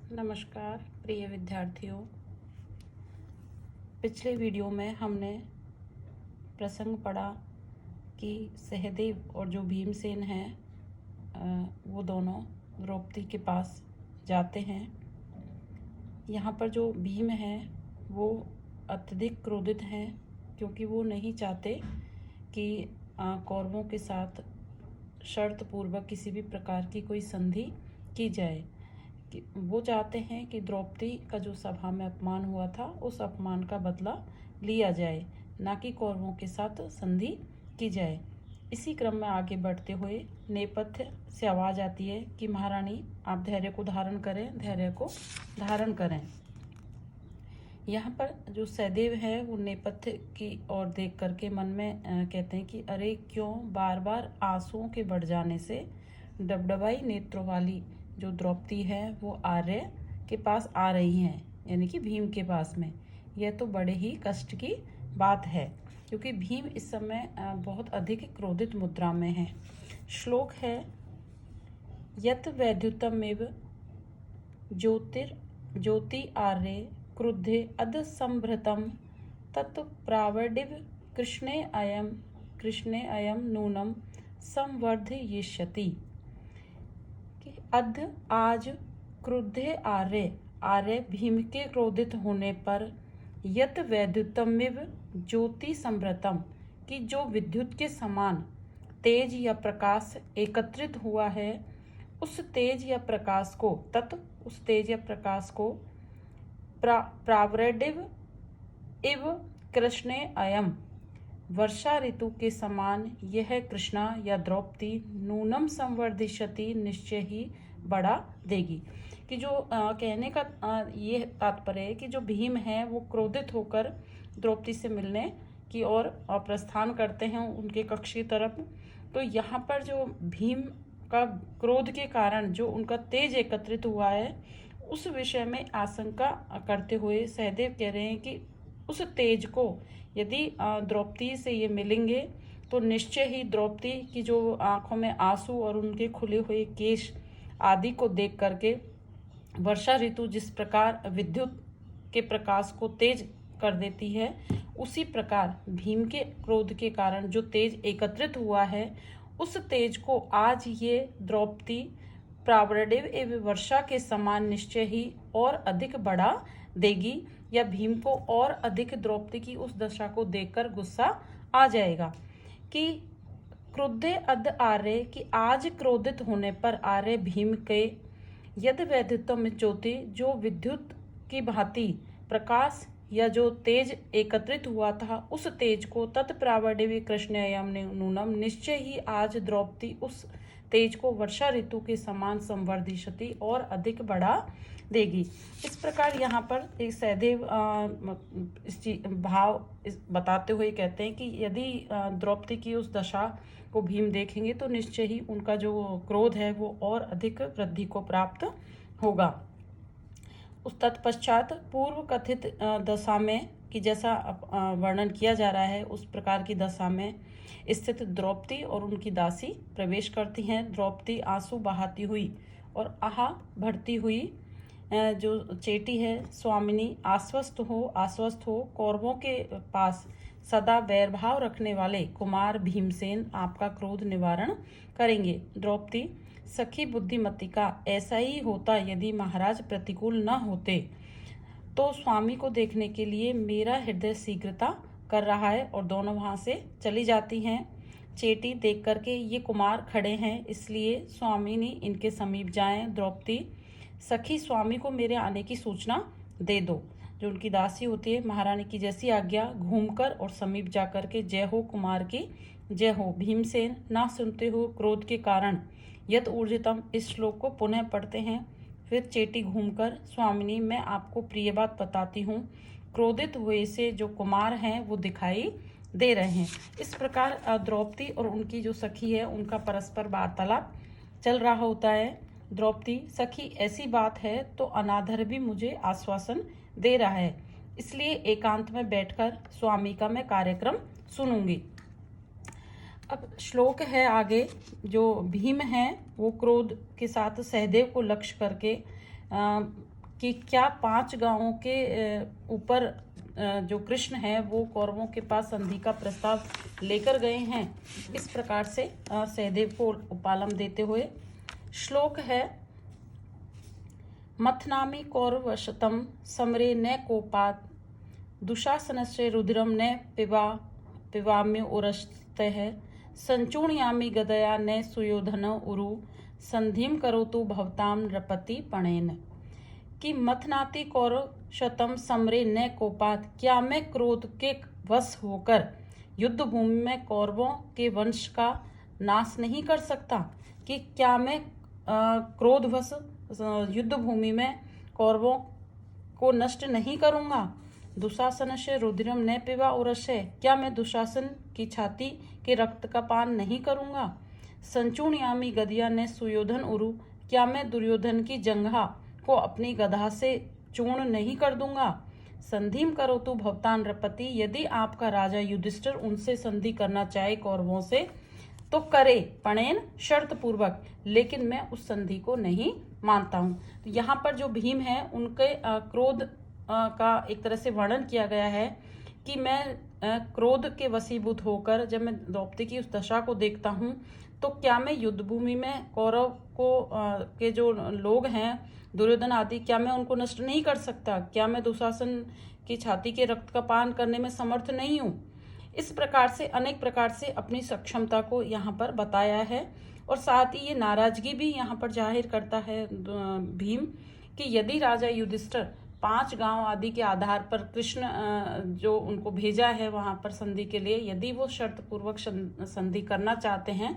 नमस्कार प्रिय विद्यार्थियों। पिछले वीडियो में हमने प्रसंग पढ़ा कि सहदेव और जो भीमसेन हैं वो दोनों द्रौपदी के पास जाते हैं। यहाँ पर जो भीम हैं वो अत्यधिक क्रोधित हैं क्योंकि वो नहीं चाहते कि कौरवों के साथ शर्त पूर्वक किसी भी प्रकार की कोई संधि की जाए। कि वो चाहते हैं कि द्रौपदी का जो सभा में अपमान हुआ था उस अपमान का बदला लिया जाए, ना कि कौरवों के साथ संधि की जाए। इसी क्रम में आगे बढ़ते हुए नेपथ्य से आवाज़ आती है कि महारानी आप धैर्य को धारण करें, धैर्य को धारण करें। यहाँ पर जो सहदेव है वो नेपथ्य की ओर देख करके मन में कहते हैं कि अरे क्यों बार बार आंसुओं के बढ़ जाने से डबडबाई नेत्रों वाली जो द्रौपदी है वो आर्य के पास आ रही हैं, यानी कि भीम के पास में। यह तो बड़े ही कष्ट की बात है क्योंकि भीम इस समय बहुत अधिक क्रोधित मुद्रा में है। श्लोक है यत वैद्युतमेव ज्योति आर्य क्रुद्धे अध संभृतम तत्प्रावडिव कृष्णे अयम नूनम संवर्धयिष्यति। अध आज क्रुद्धे आर्य भीम के क्रोधित होने पर यत वैद्युतमिव ज्योति संभृतम कि जो विद्युत के समान तेज या प्रकाश एकत्रित हुआ है उस तेज या प्रकाश को प्रावरडिव इव कृष्णे अयम वर्षा ऋतु के समान यह कृष्णा या द्रौपदी नूनम संवर्धिष्यति निश्चय ही बढ़ा देगी। कि जो कहने का ये तात्पर्य है कि जो भीम है वो क्रोधित होकर द्रौपदी से मिलने की ओर प्रस्थान करते हैं उनके कक्ष की तरफ। तो यहाँ पर जो भीम का क्रोध के कारण जो उनका तेज एकत्रित हुआ है उस विषय में आशंका करते हुए सहदेव कह रहे हैं कि उस तेज को यदि द्रौपदी से ये मिलेंगे तो निश्चय ही द्रौपदी की जो आंखों में आंसू और उनके खुले हुए केश आदि को देख करके वर्षा ऋतु जिस प्रकार विद्युत के प्रकाश को तेज कर देती है उसी प्रकार भीम के क्रोध के कारण जो तेज एकत्रित हुआ है उस तेज को आज ये द्रौपदी प्रावरडिव एवं वर्षा के समान निश्चय ही और अधिक बढ़ा देगी या भीम को और अधिक द्रौपदी की उस दशा को देखकर गुस्सा आ जाएगा। कि क्रुद्धे अध आर्य कि आज क्रोधित होने पर आर्य भीम के यद वैद्युतम ज्योति जो विद्युत की भांति प्रकाश या जो तेज एकत्रित हुआ था उस तेज को तत्प्रावडिव कृष्णयम नूनम निश्चय ही आज द्रौपदी उस तेज को वर्षा ऋतु के समान संवर्धिष्यति और अधिक बढ़ा देगी। इस प्रकार यहाँ पर एक सहदेव भाव बताते हुए कहते हैं कि यदि द्रौपदी की उस दशा को भीम देखेंगे तो निश्चय ही उनका जो क्रोध है वो और अधिक वृद्धि को प्राप्त होगा। उस तत्पश्चात पूर्व कथित दशा में कि जैसा वर्णन किया जा रहा है उस प्रकार की दशा में स्थित द्रौपदी और उनकी दासी प्रवेश करती हैं। द्रौपदी आंसू बहाती हुई और आहा भरती हुई जो चेटी है स्वामिनी आश्वस्त हो कौरवों के पास सदा वैरभाव रखने वाले कुमार भीमसेन आपका क्रोध निवारण करेंगे। द्रौपदी सखी बुद्धिमती का ऐसा ही होता यदि महाराज प्रतिकूल न होते तो स्वामी को देखने के लिए मेरा हृदय शीघ्रता कर रहा है। और दोनों वहां से चली जाती हैं। चेटी देख करके ये कुमार खड़े हैं इसलिए स्वामी ने इनके समीप जाएं। द्रौपदी सखी स्वामी को मेरे आने की सूचना दे दो। जो उनकी दासी होती है महारानी की जैसी आज्ञा घूमकर और समीप जाकर के जय हो कुमार की जय हो। भीमसेन ना सुनते हो क्रोध के कारण यत ऊर्जितम इस श्लोक को पुनः पढ़ते हैं। फिर चेटी घूमकर स्वामिनी मैं आपको प्रिय बात बताती हूँ क्रोधित हुए से जो कुमार हैं वो दिखाई दे रहे हैं। इस प्रकार द्रौपदी और उनकी जो सखी है उनका परस्पर वार्तालाप चल रहा होता है। द्रौपदी सखी ऐसी बात है तो अनादर भी मुझे आश्वासन दे रहा है इसलिए एकांत में बैठकर स्वामी का मैं कार्यक्रम सुनूंगी। अब श्लोक है आगे जो भीम हैं वो क्रोध के साथ सहदेव को लक्ष्य करके कि क्या 5 गांवों के ऊपर जो कृष्ण है वो कौरवों के पास संधि का प्रस्ताव लेकर गए हैं। इस प्रकार से सहदेव को उपालम देते हुए श्लोक है। मथनामी कौरवशतम समरे न कोपात दुशासनस्य रुद्रम न पिबाम्य उरस्तः संचूर्णयामि गदया न सुयोधन उरु संधिम करोतु भवताम नृपति पणेन। कि मथनाति कौरव शतम समरे न कोपात, क्या मैं क्रोध के वश होकर युद्ध भूमि में कौरवों के वंश का नाश नहीं कर सकता? कि क्या मैं क्रोधवश युद्ध भूमि में कौरवों को नष्ट नहीं करूंगा? दुशासन से रुद्रम न पिबा उरस्य, क्या मैं दुशासन की छाती के रक्त का पान नहीं करूंगा? संचूर्णयामि गदया ने सुयोधन उरु, क्या मैं दुर्योधन की जंघा को अपनी गधा से चूर्ण नहीं कर दूंगा? संधिम करो तू भवतान नृपति, यदि आपका राजा युधिष्ठिर उनसे संधि करना चाहे कौरवों से तो करे, पणेन शर्त पूर्वक, लेकिन मैं उस संधि को नहीं मानता हूँ। तो यहाँ पर जो भीम है उनके क्रोध का एक तरह से वर्णन किया गया है कि मैं क्रोध के वशीभूत होकर जब मैं द्रौपदी की उस दशा को देखता हूँ तो क्या मैं युद्ध भूमि में कौरव को के जो लोग हैं दुर्योधन आदि, क्या मैं उनको नष्ट नहीं कर सकता? क्या मैं दुशासन की छाती के रक्त का पान करने में समर्थ नहीं हूँ? इस प्रकार से अनेक प्रकार से अपनी सक्षमता को यहाँ पर बताया है और साथ ही ये नाराजगी भी यहाँ पर जाहिर करता है भीम कि यदि राजा युधिष्ठिर 5 गांव आदि के आधार पर कृष्ण जो उनको भेजा है वहाँ पर संधि के लिए, यदि वो शर्त पूर्वक संधि करना चाहते हैं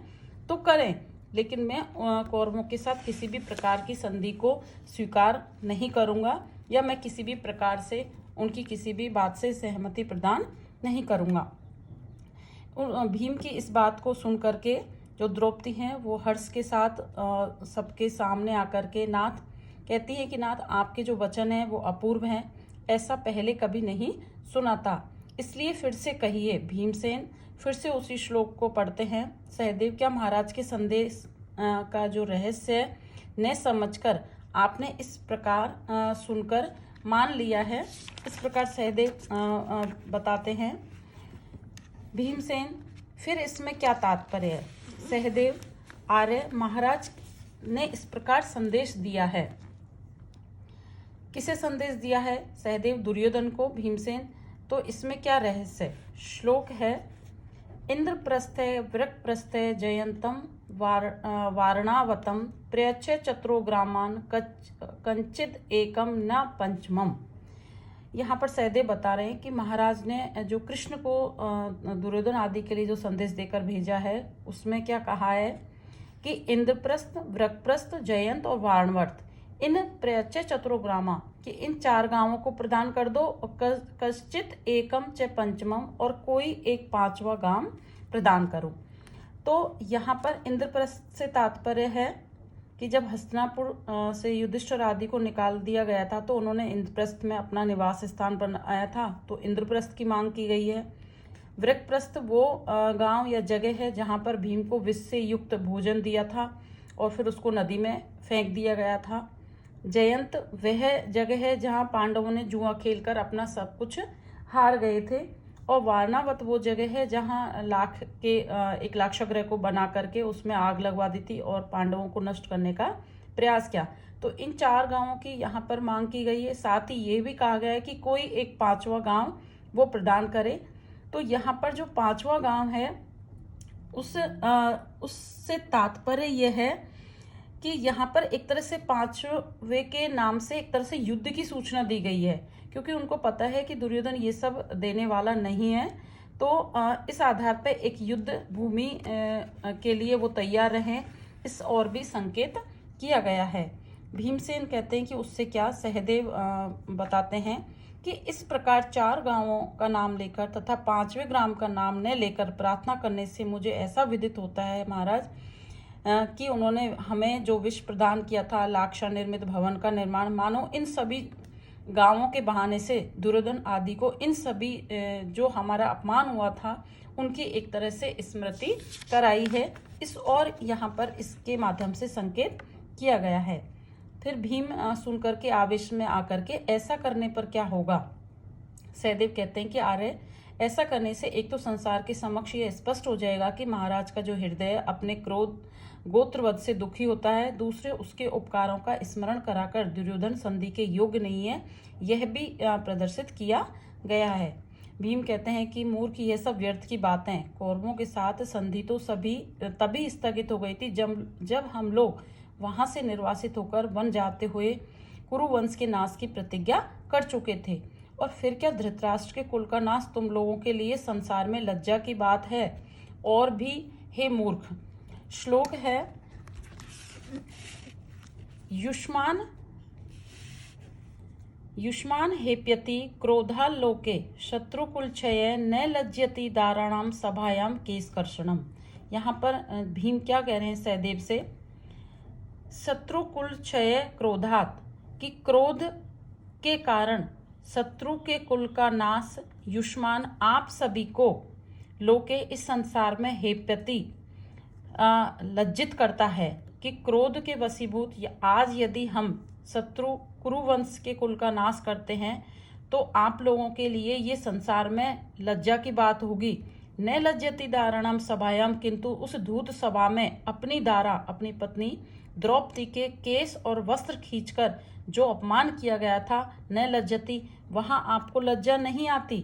तो करें, लेकिन मैं कौरवों के साथ किसी भी प्रकार की संधि को स्वीकार नहीं करूँगा या मैं किसी भी प्रकार से उनकी किसी भी बात से सहमति प्रदान नहीं करूँगा। भीम की इस बात को सुन करके जो द्रौपदी हैं वो हर्ष के साथ सबके सामने आकर के नाथ कहती है कि नाथ, आपके जो वचन हैं वो अपूर्व हैं, ऐसा पहले कभी नहीं सुना था, इसलिए फिर से कहिए। भीमसेन फिर से उसी श्लोक को पढ़ते हैं। सहदेव, क्या महाराज के संदेश का जो रहस्य न समझकर आपने इस प्रकार सुनकर मान लिया है? इस प्रकार सहदेव बताते हैं। भीमसेन, फिर इसमें क्या तात्पर्य है? सहदेव, आर्य, महाराज ने इस प्रकार संदेश दिया है। किसे संदेश दिया है? सहदेव, दुर्योधन को। भीमसेन, तो इसमें क्या रहस्य है? श्लोक है। इंद्रप्रस्थे वृकप्रस्थे जयंतम वारणावतम प्रयच्छ चतुरो ग्रामान कंचिद एकम न पंचमम। यहाँ पर सहदेव बता रहे हैं कि महाराज ने जो कृष्ण को दुर्योधन आदि के लिए जो संदेश देकर भेजा है उसमें क्या कहा है कि इंद्रप्रस्थ, वृकप्रस्थ, जयंत और वारणवर्त, इन प्रयच्छ चतुरोग्रामा, कि इन 4 गांवों को प्रदान कर दो, कश्चित एकम च पंचमम, और कोई एक 5वां गांव प्रदान करो। तो यहाँ पर इंद्रप्रस्थ से तात्पर्य है कि जब हस्तिनापुर से युधिष्ठिर आदि को निकाल दिया गया था तो उन्होंने इंद्रप्रस्थ में अपना निवास स्थान बनाया था, तो इंद्रप्रस्थ की मांग की गई है। वृकप्रस्थ वो गांव या जगह है जहाँ पर भीम को विष से युक्त भोजन दिया था और फिर उसको नदी में फेंक दिया गया था। जयंत वह जगह है जहाँ पांडवों ने जुआ खेलकर अपना सब कुछ हार गए थे, और वारणावत वो जगह है जहाँ लाख के एक लाक्षागृह को बना करके उसमें आग लगवा दी थी और पांडवों को नष्ट करने का प्रयास किया। तो इन 4 गांवों की यहाँ पर मांग की गई है। साथ ही ये भी कहा गया है कि कोई एक 5वां गांव वो प्रदान करे। तो यहाँ पर जो 5वां गांव है उससे तात्पर्य यह है कि यहाँ पर एक तरह से 5वें के नाम से एक तरह से युद्ध की सूचना दी गई है, क्योंकि उनको पता है कि दुर्योधन ये सब देने वाला नहीं है। तो इस आधार पर एक युद्ध भूमि के लिए वो तैयार रहें, इस और भी संकेत किया गया है। भीमसेन कहते हैं कि उससे क्या? सहदेव बताते हैं कि इस प्रकार 4 गांवों का नाम लेकर तथा 5वें ग्राम का नाम न लेकर प्रार्थना करने से मुझे ऐसा विदित होता है महाराज कि उन्होंने हमें जो विष प्रदान किया था, लाक्षा निर्मित भवन का निर्माण, मानो इन सभी गांवों के बहाने से दुर्योधन आदि को इन सभी जो हमारा अपमान हुआ था उनकी एक तरह से स्मृति कराई है। इस और यहाँ पर इसके माध्यम से संकेत किया गया है। फिर फिर भीम सुन करके आवेश में आकर के ऐसा करने पर क्या होगा। सहदेव कहते हैं कि आर्य, ऐसा करने से एक तो संसार के समक्ष ये स्पष्ट हो जाएगा कि महाराज का जो हृदय अपने क्रोध गोत्रवध से दुखी होता है, दूसरे उसके उपकारों का स्मरण कराकर दुर्योधन संधि के योग्य नहीं है, यह भी प्रदर्शित किया गया है। भीम कहते हैं कि मूर्ख, ये सब व्यर्थ की बातें। कौरवों के साथ संधि तो तभी स्थगित हो गई थी जब हम लोग वहां से निर्वासित होकर वन जाते हुए कुरुवंश के नाश की प्रतिज्ञा कर चुके थे। और फिर क्या धृतराष्ट्र के कुल का नाश तुम लोगों के लिए संसार में लज्जा की बात है? और भी हे मूर्ख। श्लोक है, युष्मान हेप्यति क्रोधालोके शत्रुकुलक्षये न लज्जति दाराणाम सभायाम केशकर्षणम। यहाँ पर भीम क्या कह रहे हैं सहदेव से, शत्रुकुलक्षय क्रोधात, कि क्रोध के कारण शत्रु के कुल का नाश युष्मान आप सभी को लोके इस संसार में हेप्यति लज्जित करता है, कि क्रोध के वशीभूत आज यदि हम शत्रु कुरुवंश के कुल का नाश करते हैं तो आप लोगों के लिए ये संसार में लज्जा की बात होगी। न लज्जति दाराणाम सभायाम, किंतु उस धूत सभा में अपनी दारा, अपनी पत्नी द्रौपदी के केस और वस्त्र खींचकर जो अपमान किया गया था, न लज्जति, वहां आपको लज्जा नहीं आती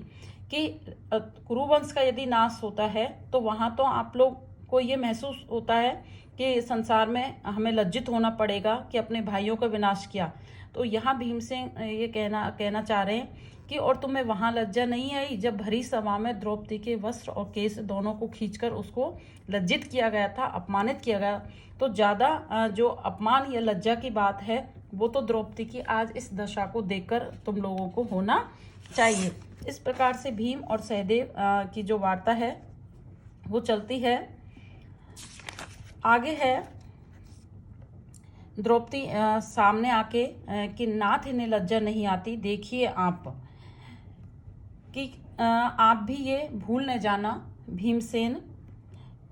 कि कुरुवंश का यदि नाश होता है तो वहां तो आप लोग को ये महसूस होता है कि संसार में हमें लज्जित होना पड़ेगा कि अपने भाइयों का विनाश किया। तो यहाँ भीमसेन ये कहना चाह रहे हैं कि और तुम्हें वहां लज्जा नहीं आई जब भरी सभा में द्रौपदी के वस्त्र और केस दोनों को खींचकर उसको लज्जित किया गया था, अपमानित किया गया। तो ज़्यादा जो अपमान या लज्जा की बात है वो तो द्रौपदी की आज इस दशा को देखकर तुम लोगों को होना चाहिए। इस प्रकार से भीम और सहदेव की जो वार्ता है वो चलती है। आगे है द्रौपदी सामने आके कि नाथ इन्हें लज्जा नहीं आती, देखिए आप कि आप भी ये भूल न जाना भीमसेन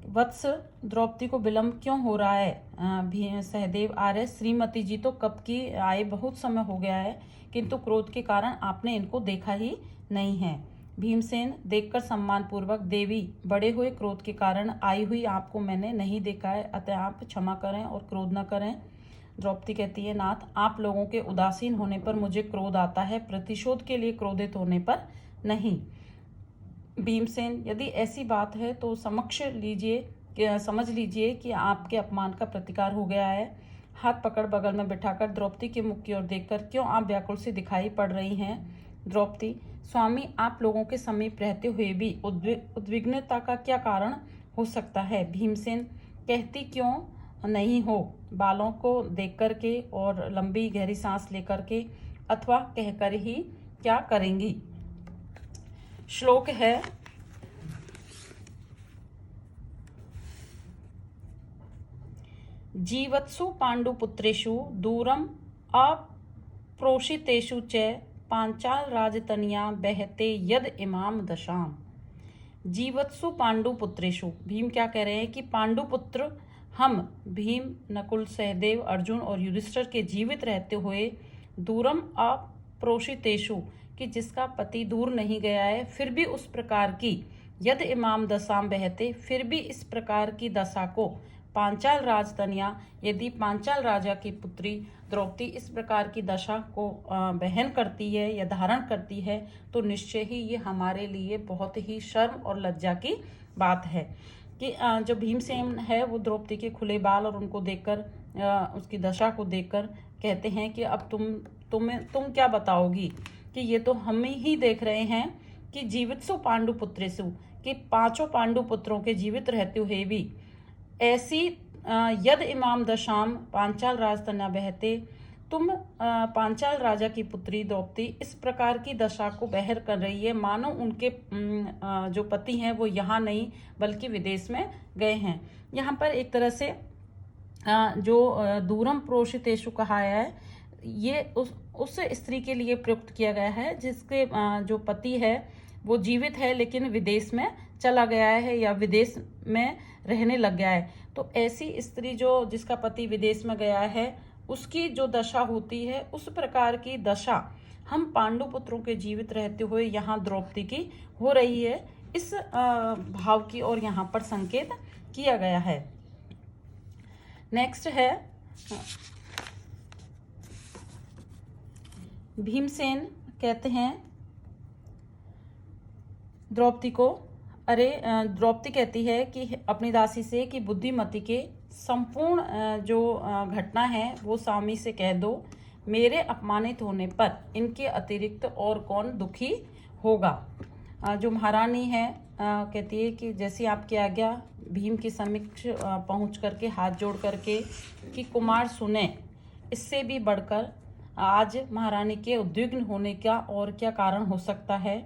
वत्स, द्रौपदी को विलंब क्यों हो रहा है। सहदेव, आर्य, श्रीमती जी तो कब की आए, बहुत समय हो गया है, किंतु क्रोध के कारण आपने इनको देखा ही नहीं है। भीमसेन, देखकर सम्मान पूर्वक, देवी, बड़े हुए क्रोध के कारण आई हुई आपको मैंने नहीं देखा है, अतः आप क्षमा करें और क्रोध न करें। द्रौपदी कहती है, नाथ, आप लोगों के उदासीन होने पर मुझे क्रोध आता है, प्रतिशोध के लिए क्रोधित होने पर नहीं। भीमसेन, यदि ऐसी बात है तो समझ लीजिए कि आपके अपमान का प्रतिकार हो गया है। हाथ पकड़ बगल में बिठाकर द्रौपदी के मुख की ओर देखकर, क्यों आप व्याकुल सी दिखाई पड़ रही हैं। द्रौपदी, स्वामी, आप लोगों के समीप रहते हुए भी उद्विग्नता का क्या कारण हो सकता है। भीमसेन, कहती क्यों नहीं हो, बालों को देख कर के और लंबी गहरी सांस लेकर के, अथवा कहकर ही क्या करेंगी। श्लोक है, जीवत्सु पांडुपुत्रेषु दूरम अप्रोषितेषु च पांचाल राजतनिया बहते यद इमाम दशाम। जीवत्सु पांडुपुत्रेषु, भीम क्या कह रहे हैं कि पांडुपुत्र हम भीम, नकुल, सहदेव, अर्जुन और युधिष्ठिर के जीवित रहते हुए दूरम अप्रोषितेषु, कि जिसका पति दूर नहीं गया है, फिर भी उस प्रकार की यद इमाम दशाम बहते, फिर भी इस प्रकार की दशा को पांचाल राजतनिया, यदि पांचाल राजा की पुत्री द्रौपदी इस प्रकार की दशा को बहन करती है या धारण करती है, तो निश्चय ही ये हमारे लिए बहुत ही शर्म और लज्जा की बात है। कि जो भीमसेन है वो द्रौपदी के खुले बाल और उनको देखकर, उसकी दशा को देखकर कहते हैं कि अब तुम क्या बताओगी, कि ये तो हम ही देख रहे हैं कि जीवित्सु पांडुपुत्रेषु, कि पांचों पांडु पुत्रों के जीवित रहते हुए भी ऐसी यद इमाम दशाम पांचाल राजतन्या बहते, तुम पांचाल राजा की पुत्री द्रौपदी इस प्रकार की दशा को बहर कर रही है, मानो उनके जो पति हैं वो यहाँ नहीं बल्कि विदेश में गए हैं। यहाँ पर एक तरह से जो दूरम प्रोषितेषु कहा है, ये उस स्त्री के लिए प्रयुक्त किया गया है जिसके जो पति है वो जीवित है लेकिन विदेश में चला गया है या विदेश में रहने लग गया है। तो ऐसी स्त्री जिसका पति विदेश में गया है, उसकी जो दशा होती है उस प्रकार की दशा हम पांडुपुत्रों के जीवित रहते हुए यहाँ द्रौपदी की हो रही है, इस भाव की ओर यहाँ पर संकेत किया गया है। नेक्स्ट है भीमसेन कहते हैं द्रौपदी को, द्रौपदी कहती है कि अपनी दासी से कि बुद्धिमती के संपूर्ण जो घटना है वो स्वामी से कह दो, मेरे अपमानित होने पर इनके अतिरिक्त और कौन दुखी होगा। जो महारानी है कहती है कि जैसी आपकी आज्ञा, भीम के समक्ष पहुंच करके हाथ जोड़ करके कि कुमार सुने, इससे भी बढ़कर आज महारानी के उद्विग्न होने का और क्या कारण हो सकता है।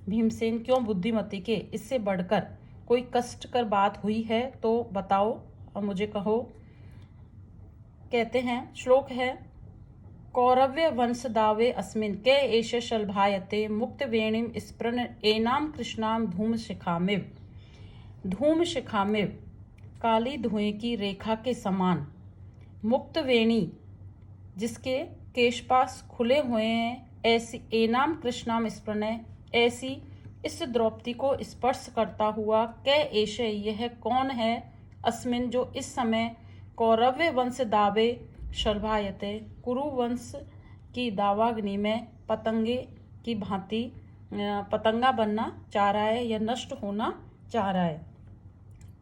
भीमसेन क्यों बुद्धिमती के इससे बढ़कर कोई कष्टकर बात हुई है तो बताओ और मुझे कहो। कहते हैं, श्लोक है, कौरव्य वंश दावे अस्मिन के एष शलभायते मुक्त वेणीम स्पृन एनाम कृष्णाम धूम शिखामिव काली धुएं की रेखा के समान मुक्त वेणी जिसके केशपास खुले हुए हैं, ऐसी एनाम कृष्णाम स्पृन, ऐसी इस द्रौपदी को स्पर्श करता हुआ कै एष यह कौन है, अस्मिन जो इस समय कौरव्य वंश दावे शलभायते कुरु वंश की दावाग्नि में पतंगे की भांति पतंगा बनना चाह रहा है या नष्ट होना चाह रहा है।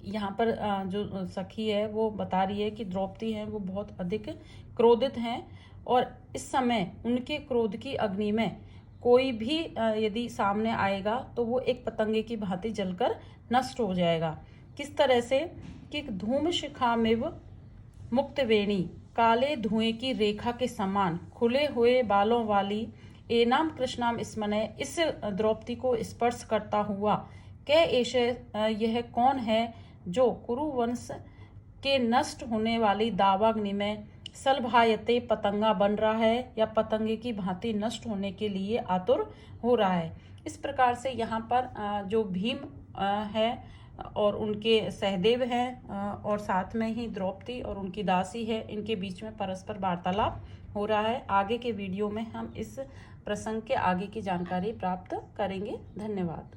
यहाँ पर जो सखी है वो बता रही है कि द्रौपदी है वो बहुत अधिक क्रोधित हैं और इस समय उनके क्रोध की अग्नि में कोई भी यदि सामने आएगा तो वो एक पतंगे की भांति जलकर नष्ट हो जाएगा। किस तरह से कि धूम शिखामिव मुक्त वेणी, काले धुएं की रेखा के समान खुले हुए बालों वाली एनाम कृष्णाम स्मने, इस द्रौपदी को स्पर्श करता हुआ कै एष यह कौन है जो कुरु वंश के नष्ट होने वाली दावाग्नि में सलभायते पतंगा बन रहा है या पतंगे की भांति नष्ट होने के लिए आतुर हो रहा है। इस प्रकार से यहाँ पर जो भीम है और उनके सहदेव हैं और साथ में ही द्रौपदी और उनकी दासी है, इनके बीच में परस्पर वार्तालाप हो रहा है। आगे के वीडियो में हम इस प्रसंग के आगे की जानकारी प्राप्त करेंगे। धन्यवाद।